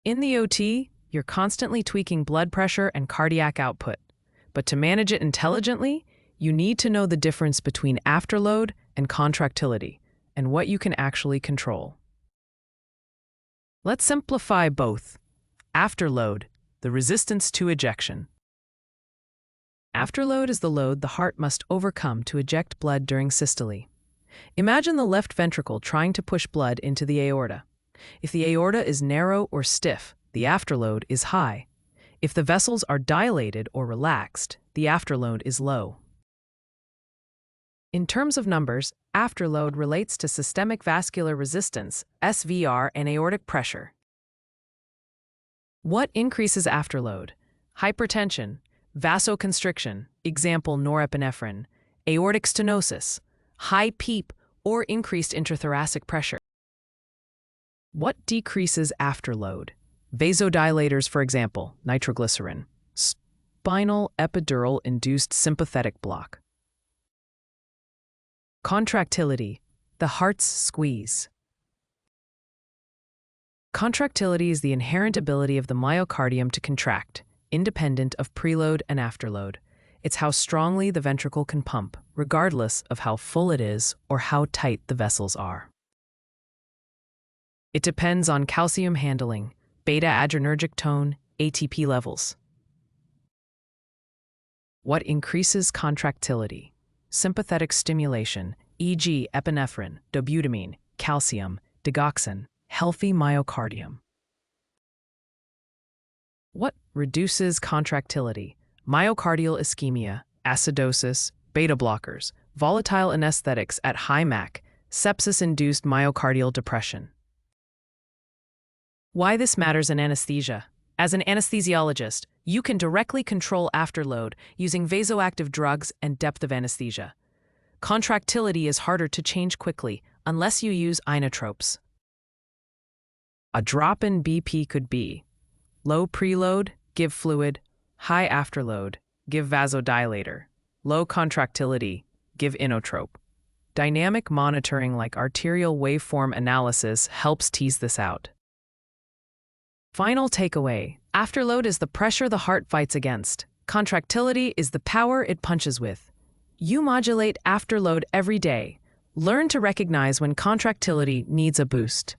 In the OT, you're constantly tweaking blood pressure and cardiac output. But to manage it intelligently, you need to know the difference between afterload and contractility, and what you can actually control. Let's simplify both. Afterload, the resistance to ejection. Afterload is the load the heart must overcome to eject blood during systole. Imagine the left ventricle trying to push blood into the aorta. If the aorta is narrow or stiff, the afterload is high. If the vessels are dilated or relaxed, the afterload is low. In terms of numbers, afterload relates to systemic vascular resistance, SVR, and aortic pressure. What increases afterload? Hypertension, vasoconstriction, example norepinephrine, aortic stenosis, high PEEP, or increased intrathoracic pressure. What decreases afterload? Vasodilators, for example, nitroglycerin, spinal epidural-induced sympathetic block. Contractility, the heart's squeeze. Contractility is the inherent ability of the myocardium to contract, independent of preload and afterload. It's how strongly the ventricle can pump, regardless of how full it is or how tight the vessels are. It depends on calcium handling, beta-adrenergic tone, ATP levels. What increases contractility? Sympathetic stimulation, e.g. epinephrine, dobutamine, calcium, digoxin, healthy myocardium. What reduces contractility? Myocardial ischemia, acidosis, beta blockers, volatile anesthetics at high MAC, sepsis-induced myocardial depression. Why this matters in anesthesia? As an anesthesiologist, you can directly control afterload using vasoactive drugs and depth of anesthesia. Contractility is harder to change quickly unless you use inotropes. A drop in BP could be low preload, give fluid; high afterload, give vasodilator; low contractility, give inotrope. Dynamic monitoring like arterial waveform analysis helps tease this out. Final takeaway: afterload is the pressure the heart fights against. Contractility is the power it punches with. You modulate afterload every day. Learn to recognize when contractility needs a boost.